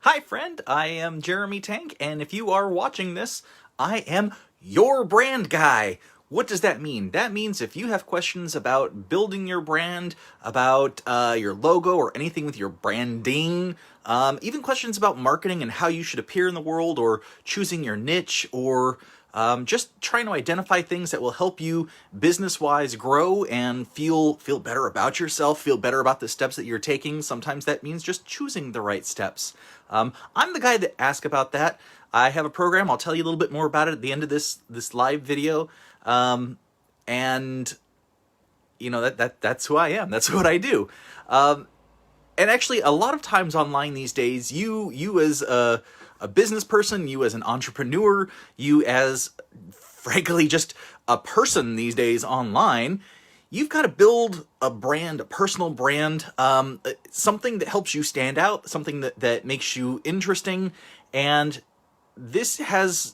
Hi friend, I am Jeremy Tank, and if you are watching this, I am your brand guy. What does that mean? That means if you have questions about building your brand, about your logo, or anything with your branding, even questions about marketing and how you should appear in the world, or choosing your niche, or just trying to identify things that will help you business-wise grow and feel better about yourself, feel better about the steps that you're taking. Sometimes that means just choosing the right steps. I'm the guy that asks about that. I have a program. I'll tell you a little bit more about it at the end of this live video. And you know, that's who I am. That's what I do. And actually, a lot of times online these days, you as a business person, you as an entrepreneur, you as, frankly, just a person these days online, you've got to build a brand, a personal brand, something that helps you stand out, something that makes you interesting. And this has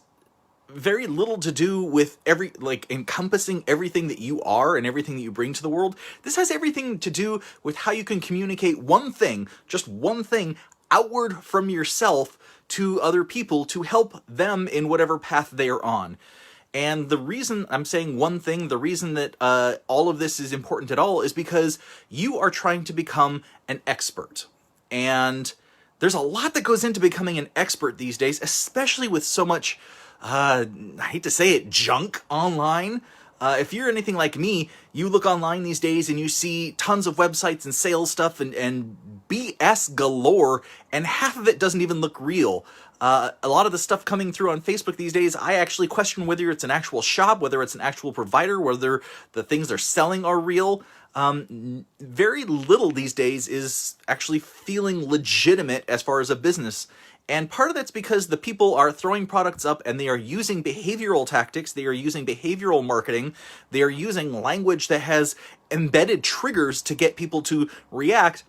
very little to do with encompassing everything that you are and everything that you bring to the world. This has everything to do with how you can communicate one thing, just one thing, outward from yourself to other people to help them in whatever path they are on. And the reason I'm saying one thing, the reason that all of this is important at all, is because you are trying to become an expert. And there's a lot that goes into becoming an expert these days, especially with so much I hate to say it, junk online. If you're anything like me, you look online these days and you see tons of websites and sales stuff and BS galore, and half of it doesn't even look real. A lot of the stuff coming through on Facebook these days, I actually question whether it's an actual shop, whether it's an actual provider, whether the things they're selling are real. Very little these days is actually feeling legitimate as far as a business. And part of that's because the people are throwing products up and they are using behavioral tactics, they are using behavioral marketing, they are using language that has embedded triggers to get people to react.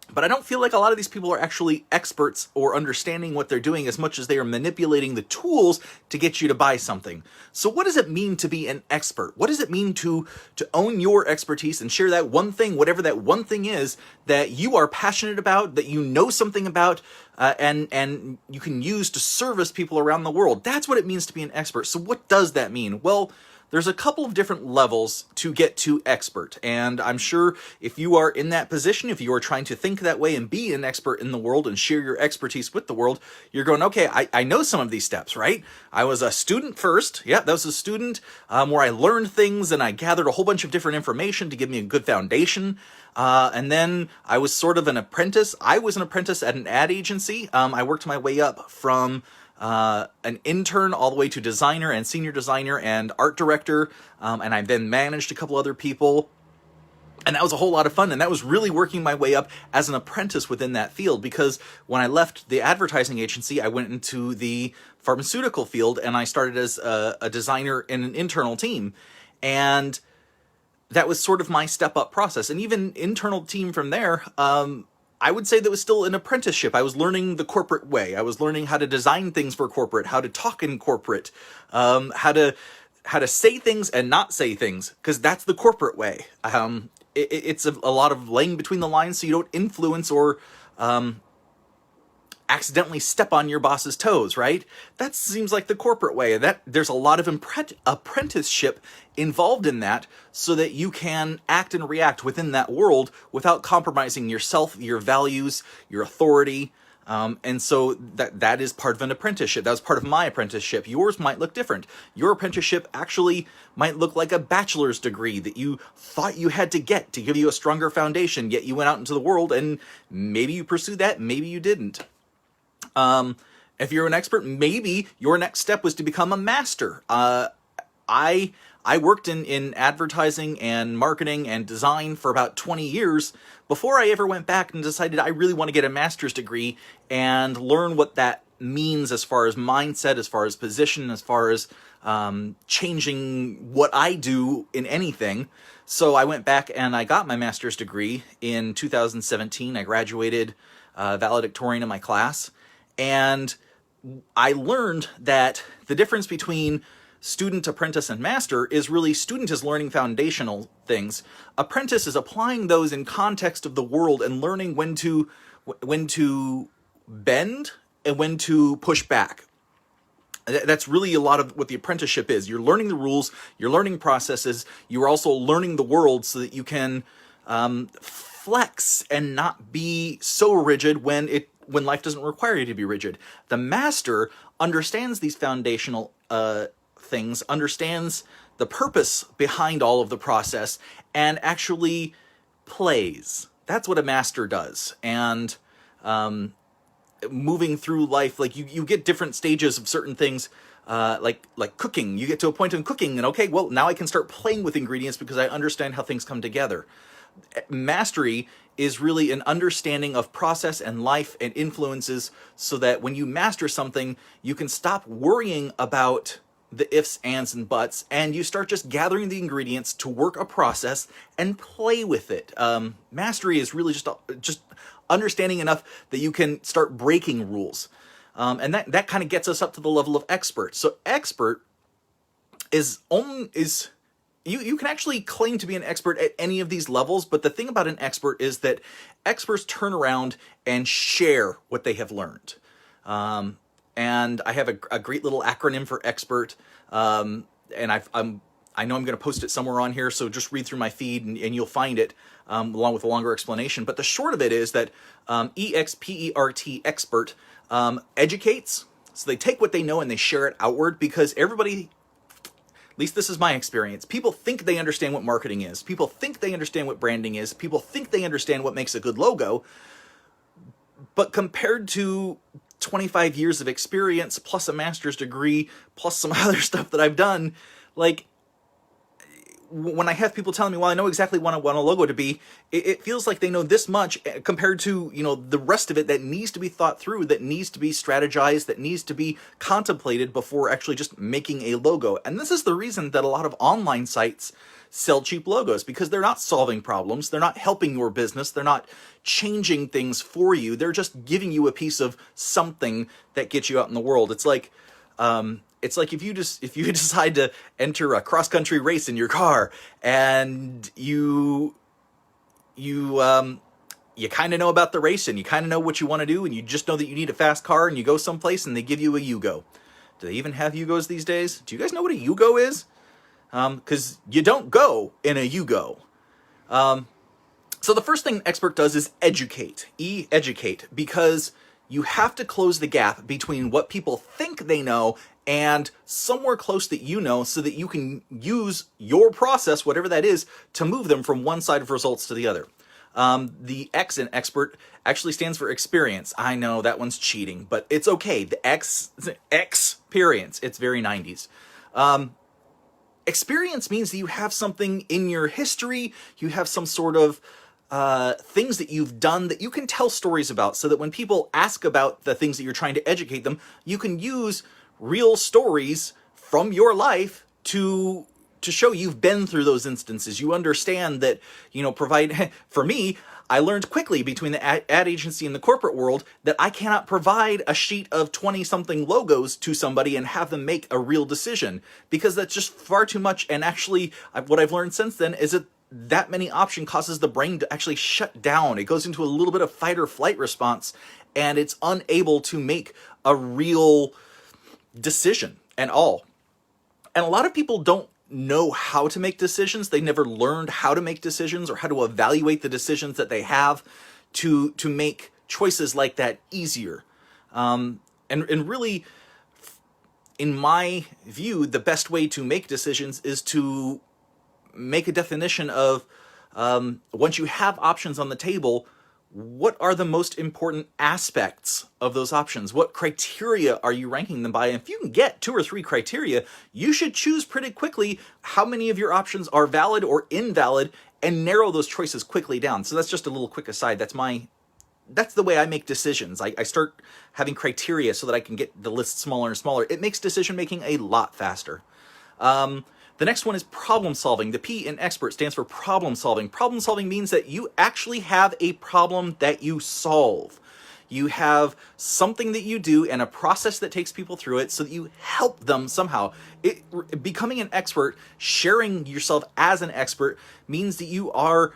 But I don't feel like a lot of these people are actually experts or understanding what they're doing as much as they are manipulating the tools to get you to buy something. So what does it mean to be an expert? What does it mean to own your expertise and share that one thing, whatever that one thing is, that you are passionate about, that you know something about, and you can use to service people around the world? That's what it means to be an expert. So what does that mean? Well, there's a couple of different levels to get to expert, and I'm sure if you are in that position, if you are trying to think that way and be an expert in the world and share your expertise with the world, you're going, okay, I know some of these steps, right? I was a student first. Yeah, that was a student where I learned things and I gathered a whole bunch of different information to give me a good foundation. And then I was sort of an apprentice. I was an apprentice at an ad agency. I worked my way up from an intern all the way to designer and senior designer and art director, and I then managed a couple other people, and that was a whole lot of fun. And that was really working my way up as an apprentice within that field, because when I left the advertising agency, I went into the pharmaceutical field and I started as a designer in an internal team, and that was sort of my step up process. And even internal team from there, I would say that was still an apprenticeship. I was learning the corporate way. I was learning how to design things for corporate, how to talk in corporate, how to say things and not say things, because that's the corporate way. It's a lot of laying between the lines so you don't influence or accidentally step on your boss's toes, right? That seems like the corporate way. That there's a lot of apprenticeship involved in that, so that you can act and react within that world without compromising yourself, your values, your authority. And so that is part of an apprenticeship. That was part of my apprenticeship. Yours might look different. Your apprenticeship actually might look like a bachelor's degree that you thought you had to get to give you a stronger foundation, yet you went out into the world and maybe you pursued that, maybe you didn't. If you're an expert, maybe your next step was to become a master. I worked in advertising and marketing and design for about 20 years before I ever went back and decided I really want to get a master's degree and learn what that means as far as mindset, as far as position, as far as changing what I do in anything. So I went back and I got my master's degree in 2017. I graduated valedictorian in my class. And I learned that the difference between student, apprentice, and master is really student is learning foundational things. Apprentice is applying those in context of the world and learning when to bend and when to push back. That's really a lot of what the apprenticeship is. You're learning the rules, you're learning processes, you're also learning the world so that you can flex and not be so rigid when life doesn't require you to be rigid. The master understands these foundational things, understands the purpose behind all of the process, and actually plays. That's what a master does. And moving through life, like you get different stages of certain things, like cooking. You get to a point in cooking, and okay, well, now I can start playing with ingredients because I understand how things come together. Mastery is really an understanding of process and life and influences, so that when you master something, you can stop worrying about the ifs, ands, and buts, and you start just gathering the ingredients to work a process and play with it. Mastery is really just understanding enough that you can start breaking rules. And that kind of gets us up to the level of expert. So expert you can actually claim to be an expert at any of these levels, but the thing about an expert is that experts turn around and share what they have learned. And I have a great little acronym for expert, and I know I'm going to post it somewhere on here, so just read through my feed and you'll find it, along with a longer explanation. But the short of it is that E.X.P.E.R.T, expert, educates. So they take what they know and they share it outward, because everybody, at least this is my experience, people think they understand what marketing is. People think they understand what branding is. People think they understand what makes a good logo. But compared to 25 years of experience, plus a master's degree, plus some other stuff that I've done, like, when I have people telling me, well, I know exactly what I want a logo to be, it feels like they know this much compared to, the rest of it that needs to be thought through, that needs to be strategized, that needs to be contemplated before actually just making a logo. And this is the reason that a lot of online sites sell cheap logos, because they're not solving problems, they're not helping your business, they're not changing things for you, they're just giving you a piece of something that gets you out in the world. It's like if you decide to enter a cross-country race in your car, and you kind of know about the race, and you kind of know what you want to do, and you just know that you need a fast car, and you go someplace and they give you a Yugo. Do they even have Yugos these days? Do you guys know what a Yugo is? Because you don't go in a Yugo. So the first thing expert does is educate. Educate, because you have to close the gap between what people think they know and somewhere close that you know, so that you can use your process, whatever that is, to move them from one side of results to the other. The X in expert actually stands for experience. I know that one's cheating, but it's okay. The experience. It's very 90s. Experience means that you have something in your history, you have some sort of things that you've done that you can tell stories about, so that when people ask about the things that you're trying to educate them, you can use real stories from your life to show you've been through those instances. You understand that, for me, I learned quickly between the ad agency and the corporate world that I cannot provide a sheet of 20-something logos to somebody and have them make a real decision, because that's just far too much. And actually, what I've learned since then is that many options causes the brain to actually shut down. It goes into a little bit of fight or flight response, and it's unable to make a real decision at all. And a lot of people don't know how to make decisions. They never learned how to make decisions, or how to evaluate the decisions that they have to make choices like that easier. And really, in my view, the best way to make decisions is to make a definition of, once you have options on the table, what are the most important aspects of those options? What criteria are you ranking them by? And if you can get 2 or 3 criteria, you should choose pretty quickly how many of your options are valid or invalid, and narrow those choices quickly down. So that's just a little quick aside. That's the way I make decisions. I start having criteria so that I can get the list smaller and smaller. It makes decision making a lot faster. The next one is problem solving. The P in expert stands for problem solving. Problem solving means that you actually have a problem that you solve. You have something that you do and a process that takes people through it so that you help them somehow. Becoming an expert, sharing yourself as an expert, means that you are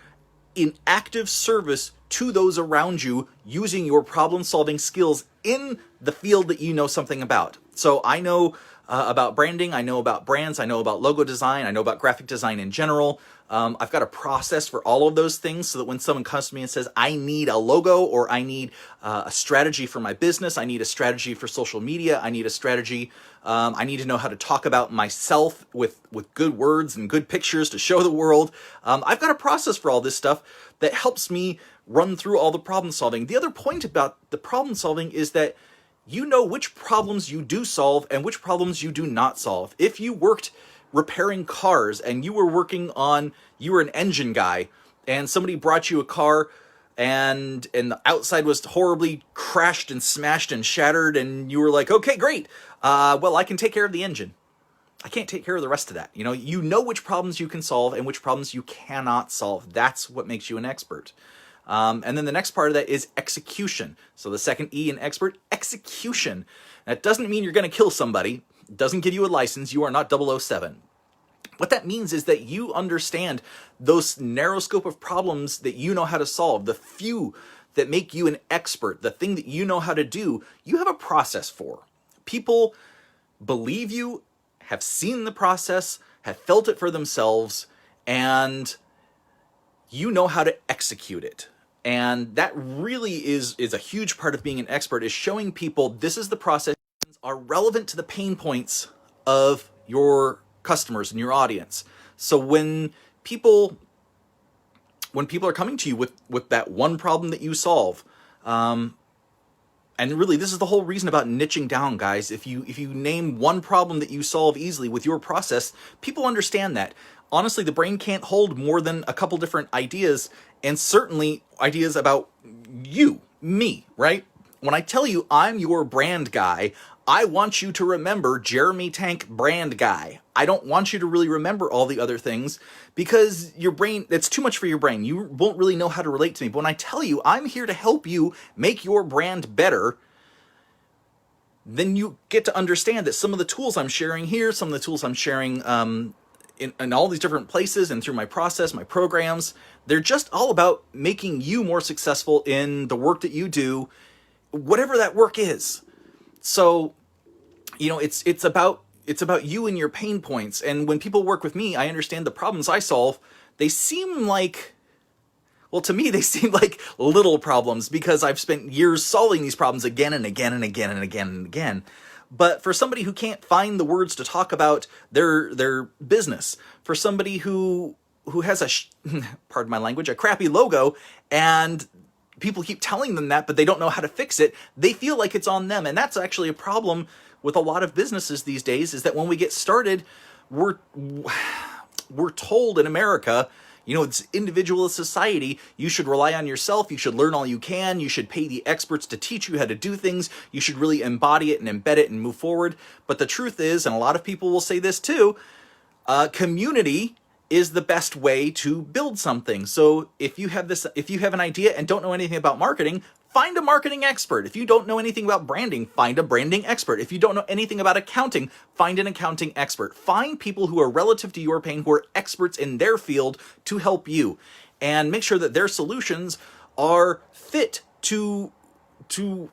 in active service to those around you using your problem-solving skills in the field that you know something about. So I know about branding, I know about brands, I know about logo design, I know about graphic design in general. I've got a process for all of those things so that when someone comes to me and says, I need a logo, or I need a strategy for my business, I need a strategy for social media, I need a strategy, I need to know how to talk about myself with good words and good pictures to show the world. I've got a process for all this stuff that helps me run through all the problem solving. The other point about the problem solving is that you know which problems you do solve and which problems you do not solve. If you worked repairing cars and you were you were an engine guy, and somebody brought you a car and the outside was horribly crashed and smashed and shattered, and you were like, okay, great. Well, I can take care of the engine. I can't take care of the rest of that. You know which problems you can solve and which problems you cannot solve. That's what makes you an expert. And then the next part of that is execution. So the second E in expert, execution. That doesn't mean you're going to kill somebody. It doesn't give you a license. You are not 007. What that means is that you understand those narrow scope of problems that you know how to solve, the few that make you an expert, the thing that you know how to do, you have a process for. People believe you, have seen the process, have felt it for themselves, and you know how to execute it. And that really is a huge part of being an expert, is showing people this is the process are relevant to the pain points of your customers and your audience. So when people are coming to you with that one problem that you solve, and really this is the whole reason about niching down, guys. If you name one problem that you solve easily with your process, people understand that. Honestly, the brain can't hold more than a couple different ideas, and certainly ideas about you, me, right? When I tell you I'm your brand guy, I want you to remember Jeremy Tank brand guy. I don't want you to really remember all the other things, because your brain, it's too much for your brain. You won't really know how to relate to me. But when I tell you I'm here to help you make your brand better, then you get to understand that some of the tools I'm sharing here, some of the tools I'm sharing in all these different places and through my process, my programs, they're just all about making you more successful in the work that you do, whatever that work is. So, it's about you and your pain points. And when people work with me, I understand the problems I solve. They seem like, well, to me, they seem like little problems, because I've spent years solving these problems again and again and again and again and again. But for somebody who can't find the words to talk about their business, for somebody who has pardon my language, a crappy logo, and people keep telling them that, but they don't know how to fix it, they feel like it's on them. And that's actually a problem with a lot of businesses these days, is that when we get started, we're told in America, it's individualist society. You should rely on yourself. You should learn all you can. You should pay the experts to teach you how to do things. You should really embody it and embed it and move forward. But the truth is, and a lot of people will say this too, community is the best way to build something. So if you have an idea and don't know anything about marketing, find a marketing expert. If you don't know anything about branding, find a branding expert. If you don't know anything about accounting, find an accounting expert. Find people who are relative to your pain, who are experts in their field, to help you, and make sure that their solutions are fit to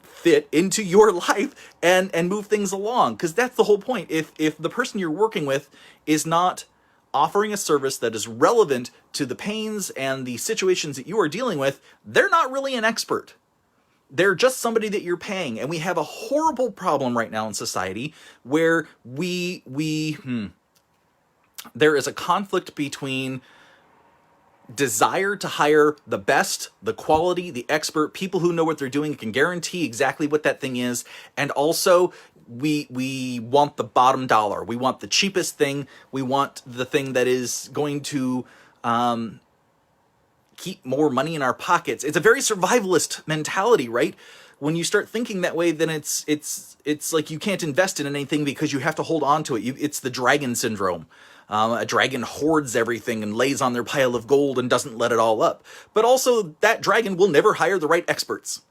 fit into your life and move things along. Because that's the whole point. If the person you're working with is not offering a service that is relevant to the pains and the situations that you are dealing with, they're not really an expert. They're just somebody that you're paying. And we have a horrible problem right now in society where there is a conflict between desire to hire the best, the quality, the expert, people who know what they're doing, can guarantee exactly what that thing is, and also we want the bottom dollar. We want the cheapest thing. We want the thing that is going to keep more money in our pockets. It's a very survivalist mentality, right? When you start thinking that way, then it's like you can't invest in anything because you have to hold on to it. It's the dragon syndrome. A dragon hoards everything and lays on their pile of gold and doesn't let it all up. But also, that dragon will never hire the right experts.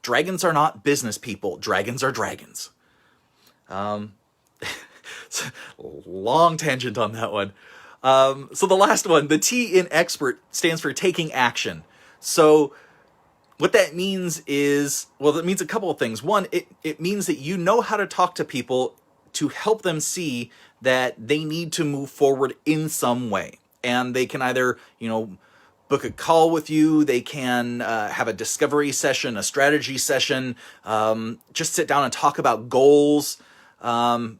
Dragons are not business people. Dragons are dragons. Long tangent on that one. So the last one, the T in expert stands for taking action. So what that means is, well, it means a couple of things. One, it means that you know how to talk to people to help them see that they need to move forward in some way. And they can either, book a call with you, they can have a discovery session, a strategy session, just sit down and talk about goals. But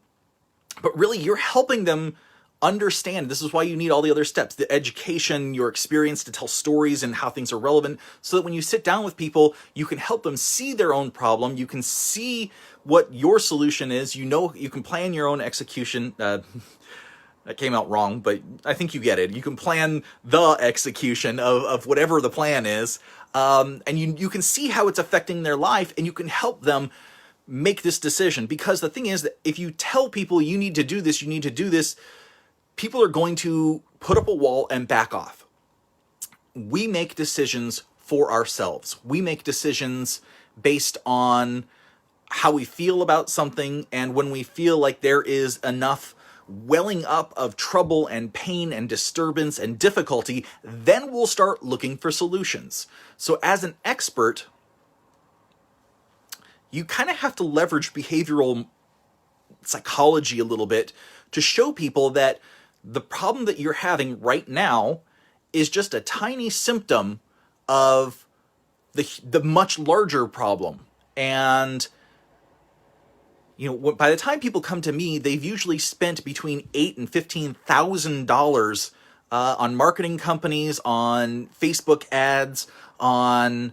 really, you're helping them understand. This is why you need all the other steps, the education, your experience to tell stories and how things are relevant, so that when you sit down with people, you can help them see their own problem. You can see what your solution is. You can plan your own execution. That came out wrong, but I think you get it. You can plan the execution of whatever the plan is. And you can see how it's affecting their life, and you can help them make this decision. Because the thing is that if you tell people you need to do this, people are going to put up a wall and back off. We make decisions for ourselves. We make decisions based on how we feel about something, and when we feel like there is enough welling up of trouble and pain and disturbance and difficulty, then we'll start looking for solutions. So as an expert, you kind of have to leverage behavioral psychology a little bit to show people that the problem that you're having right now is just a tiny symptom of the much larger problem. And by the time people come to me, they've usually spent between $8,000 and $15,000 on marketing companies, on Facebook ads, on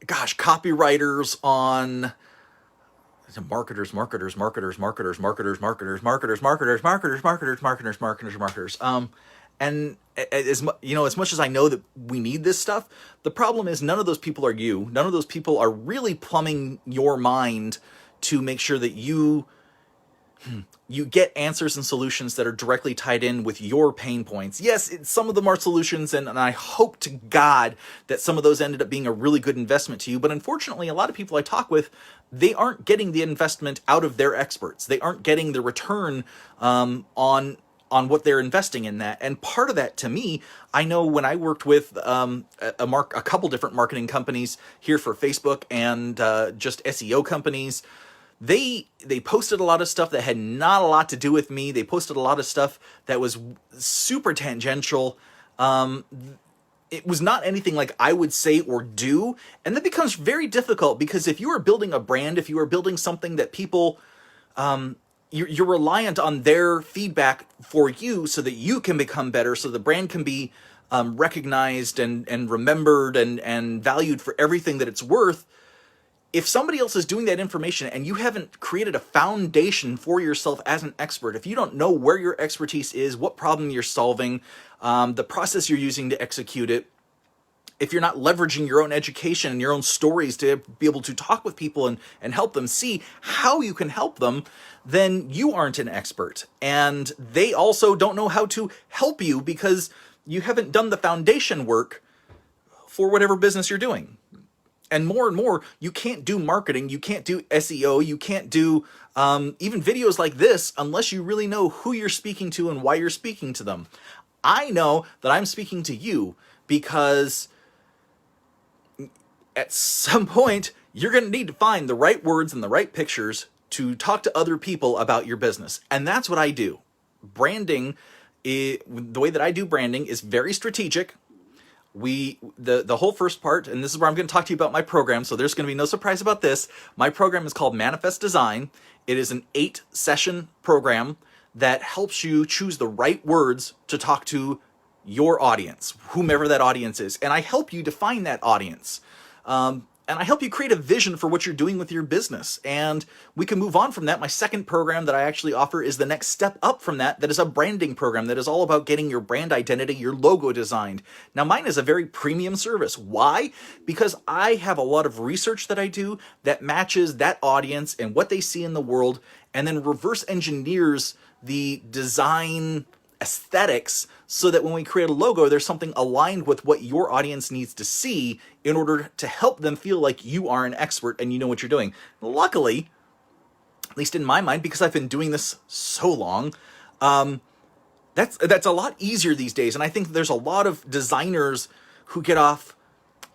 copywriters, on marketers. And as much as I know that we need this stuff, the problem is none of those people are you. None of those people are really plumbing your mind to make sure that you get answers and solutions that are directly tied in with your pain points. Yes, some of them are solutions, and I hope to God that some of those ended up being a really good investment to you. But unfortunately, a lot of people I talk with, they aren't getting the investment out of their experts. They aren't getting the return on what they're investing in that. And part of that, to me, I know when I worked with a couple different marketing companies here for Facebook and just SEO companies, they posted a lot of stuff that had not a lot to do with me. They posted a lot of stuff that was super tangential. It was not anything like I would say or do. And that becomes very difficult, because if you are building a brand, if you are building something that people, you're reliant on their feedback for you so that you can become better, so the brand can be recognized and remembered and valued for everything that it's worth. If somebody else is doing that information and you haven't created a foundation for yourself as an expert, if you don't know where your expertise is, what problem you're solving, the process you're using to execute it, if you're not leveraging your own education and your own stories to be able to talk with people and help them see how you can help them, then you aren't an expert. And they also don't know how to help you because you haven't done the foundation work for whatever business you're doing. And more, you can't do marketing, you can't do SEO, you can't do even videos like this unless you really know who you're speaking to and why you're speaking to them. I know that I'm speaking to you because at some point, you're going to need to find the right words and the right pictures to talk to other people about your business. And that's what I do. Branding, the way that I do branding is very strategic. The whole first part, and this is where I'm going to talk to you about my program, so there's going to be no surprise about this. My program is called Manifest Design. It is an 8-session program that helps you choose the right words to talk to your audience, whomever that audience is. And I help you define that audience. And I help you create a vision for what you're doing with your business. And we can move on from that. My second program that I actually offer is the next step up from that. That is a branding program that is all about getting your brand identity, your logo designed. Now, mine is a very premium service. Why? Because I have a lot of research that I do that matches that audience and what they see in the world, and then reverse engineers the design aesthetics so that when we create a logo, there's something aligned with what your audience needs to see in order to help them feel like you are an expert and you know what you're doing. Luckily, at least in my mind, because I've been doing this so long, That's a lot easier these days, and I think there's a lot of designers who get off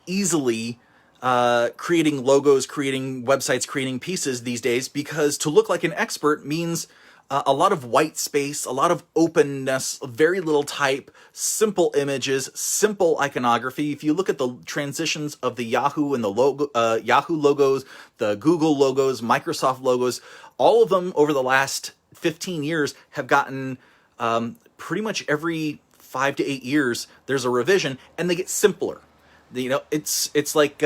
easily creating logos, creating websites, creating pieces these days, because to look like an expert means a lot of white space, a lot of openness, very little type, simple images, simple iconography. If you look at the transitions of the Yahoo and the Yahoo logos, the Google logos, Microsoft logos, all of them over the last 15 years have gotten pretty much every 5 to 8 years, there's a revision, and they get simpler. It's like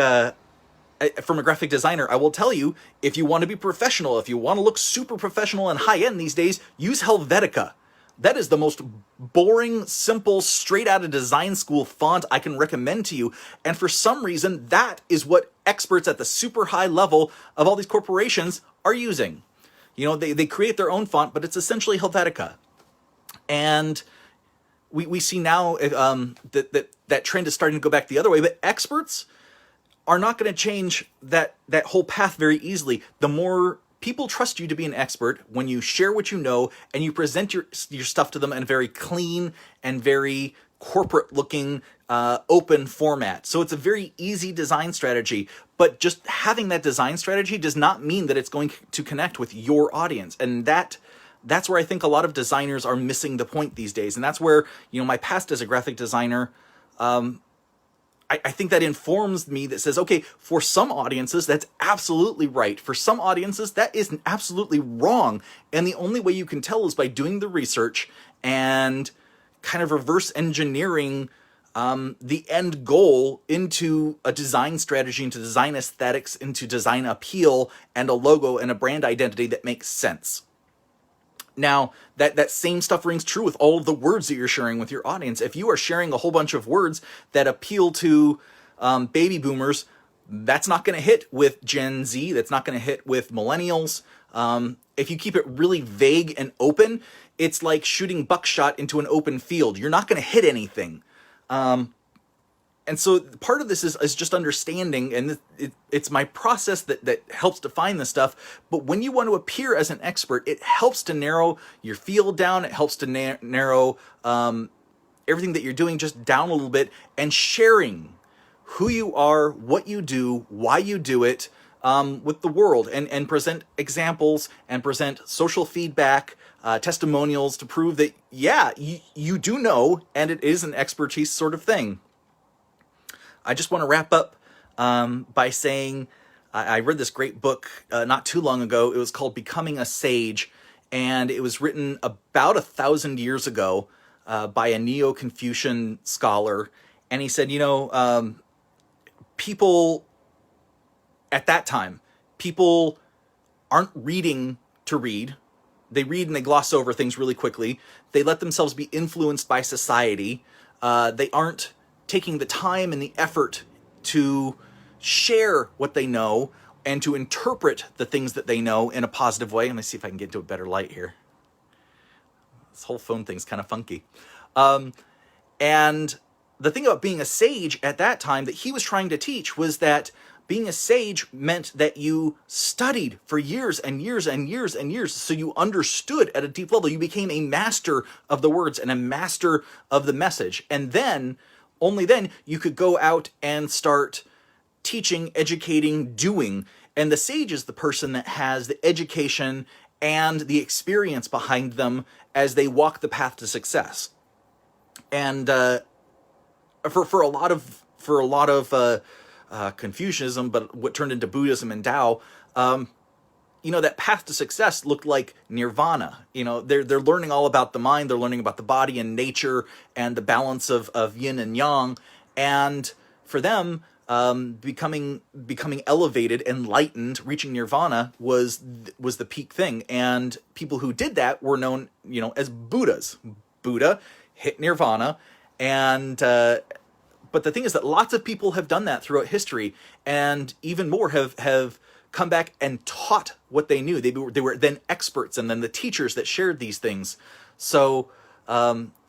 from a graphic designer, I will tell you, if you want to be professional, if you want to look super professional and high end these days, use Helvetica. That is the most boring, simple, straight out of design school font I can recommend to you. And for some reason, that is what experts at the super high level of all these corporations are using. They create their own font, but it's essentially Helvetica. And we see now that trend is starting to go back the other way, but experts are not going to change that whole path very easily. The more people trust you to be an expert when you share what you know and you present your stuff to them in a very clean and very corporate looking open format. So it's a very easy design strategy, but just having that design strategy does not mean that it's going to connect with your audience. And that's where I think a lot of designers are missing the point these days. And that's where, my past as a graphic designer, I think that informs me, that says, okay, for some audiences, that's absolutely right. For some audiences, that is absolutely wrong. And the only way you can tell is by doing the research and kind of reverse engineering the end goal into a design strategy, into design aesthetics, into design appeal, and a logo and a brand identity that makes sense. Now, that same stuff rings true with all of the words that you're sharing with your audience. If you are sharing a whole bunch of words that appeal to baby boomers, that's not going to hit with Gen Z. That's not going to hit with millennials. If you keep it really vague and open, it's like shooting buckshot into an open field. You're not going to hit anything. And so part of this is just understanding, and it's my process that helps define this stuff. But when you want to appear as an expert, it helps to narrow your field down. It helps to narrow everything that you're doing just down a little bit, and sharing who you are, what you do, why you do it with the world, and present examples and present social feedback, testimonials to prove that, yeah, you do know, and it is an expertise sort of thing. I just want to wrap up by saying I read this great book not too long ago. It was called Becoming a Sage, and it was written about 1,000 years ago by a Neo-Confucian scholar. And he said, people at that time, people aren't reading to read. They read and they gloss over things really quickly. They let themselves be influenced by society. They aren't taking the time and the effort to share what they know and to interpret the things that they know in a positive way. Let me see if I can get to a better light here. This whole phone thing's kind of funky. And the thing about being a sage at that time that he was trying to teach was that being a sage meant that you studied for years and years and years and years, so you understood at a deep level. You became a master of the words and a master of the message. And then, only then, you could go out and start teaching, educating, doing. And the sage is the person that has the education and the experience behind them as they walk the path to success. And for a lot of Confucianism, but what turned into Buddhism and Tao, that path to success looked like nirvana. They're learning all about the mind, they're learning about the body and nature and the balance of yin and yang. And for them, becoming elevated, enlightened, reaching nirvana was the peak thing. And people who did that were known, as Buddhas. Buddha hit nirvana, and but the thing is that lots of people have done that throughout history, and even more have come back and taught what they knew. They were then experts, and then the teachers that shared these things. So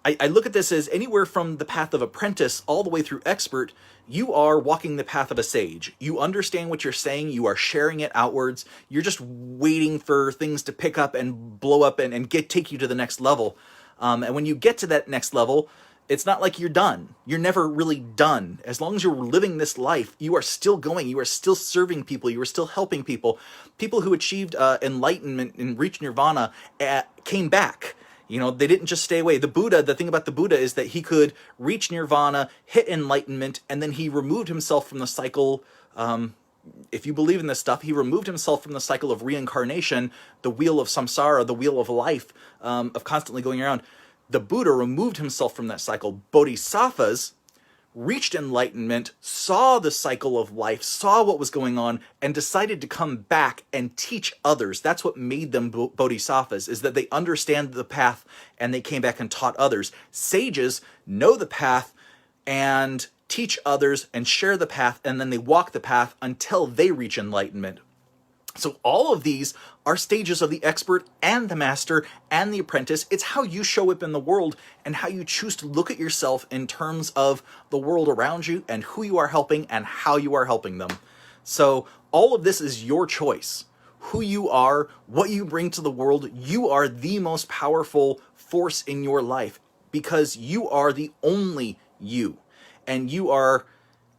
I look at this as anywhere from the path of apprentice all the way through expert, you are walking the path of a sage. You understand what you're saying, you are sharing it outwards, you're just waiting for things to pick up and blow up and take you to the next level. And when you get to that next level, it's not like you're done. You're never really done. As long as you're living this life, you are still going. You are still serving people. You are still helping people. People who achieved enlightenment and reached nirvana came back. You know, they didn't just stay away. The Buddha, the thing about the Buddha is that he could reach nirvana, hit enlightenment, and then he removed himself from the cycle. If you believe in this stuff, he removed himself from the cycle of reincarnation, the wheel of samsara, the wheel of life, of constantly going around. The Buddha removed himself from that cycle. Bodhisattvas reached enlightenment, saw the cycle of life, saw what was going on, and decided to come back and teach others. That's what made them bodhisattvas, is that they understand the path and they came back and taught others. Sages know the path and teach others and share the path, and then they walk the path until they reach enlightenment. So all of these are stages of the expert and the master and the apprentice. It's how you show up in the world and how you choose to look at yourself in terms of the world around you and who you are helping and how you are helping them. So all of this is your choice. Who you are, what you bring to the world, you are the most powerful force in your life because you are the only you. And you are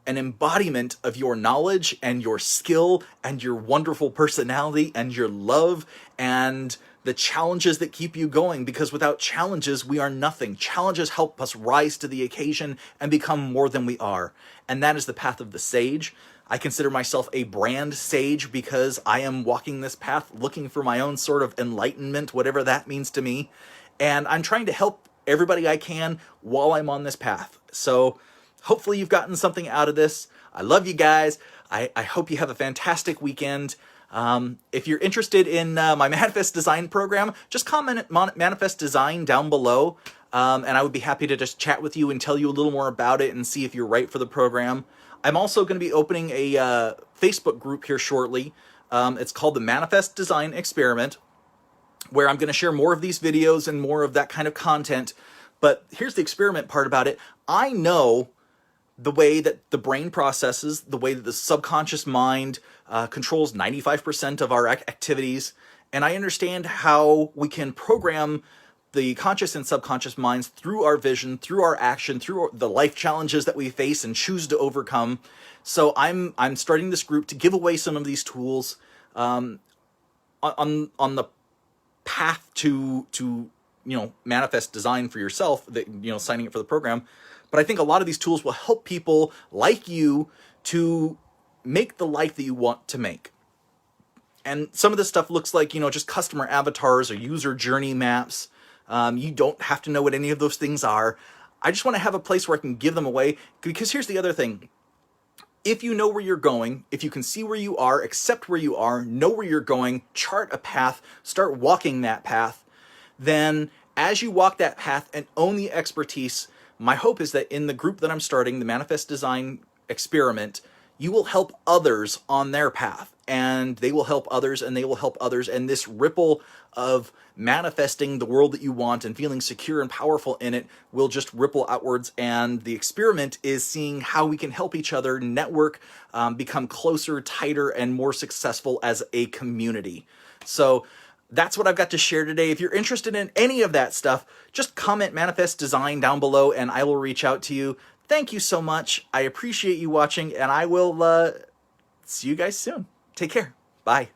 an embodiment of your knowledge and your skill and your wonderful personality and your love and the challenges that keep you going, because without challenges, we are nothing. Challenges help us rise to the occasion and become more than we are. And that is the path of the sage. I consider myself a brand sage because I am walking this path looking for my own sort of enlightenment, whatever that means to me. And I'm trying to help everybody I can while I'm on this path. So hopefully you've gotten something out of this. I love you guys. I hope you have a fantastic weekend. If you're interested in my Manifest Design program, just comment Manifest Design down below, and I would be happy to just chat with you and tell you a little more about it and see if you're right for the program. I'm also going to be opening a Facebook group here shortly. It's called the Manifest Design Experiment, where I'm going to share more of these videos and more of that kind of content. But here's the experiment part about it. I know the way that the brain processes, the way that the subconscious mind controls 95% of our activities, and I understand how we can program the conscious and subconscious minds through our vision, through our action, through the life challenges that we face and choose to overcome. So I'm starting this group to give away some of these tools on the path to manifest design for yourself, that signing up for the program. But I think a lot of these tools will help people like you to make the life that you want to make. And some of this stuff looks like, just customer avatars or user journey maps. You don't have to know what any of those things are. I just want to have a place where I can give them away. Because here's the other thing. If you know where you're going, if you can see where you are, accept where you are, know where you're going, chart a path, start walking that path, then as you walk that path and own the expertise, my hope is that in the group that I'm starting, the Manifest Design Experiment, you will help others on their path, and they will help others, and they will help others, and this ripple of manifesting the world that you want and feeling secure and powerful in it will just ripple outwards. And the experiment is seeing how we can help each other network, become closer, tighter, and more successful as a community. So that's what I've got to share today. If you're interested in any of that stuff, just comment Manifest Design down below and I will reach out to you. Thank you so much. I appreciate you watching, and I will see you guys soon. Take care. Bye.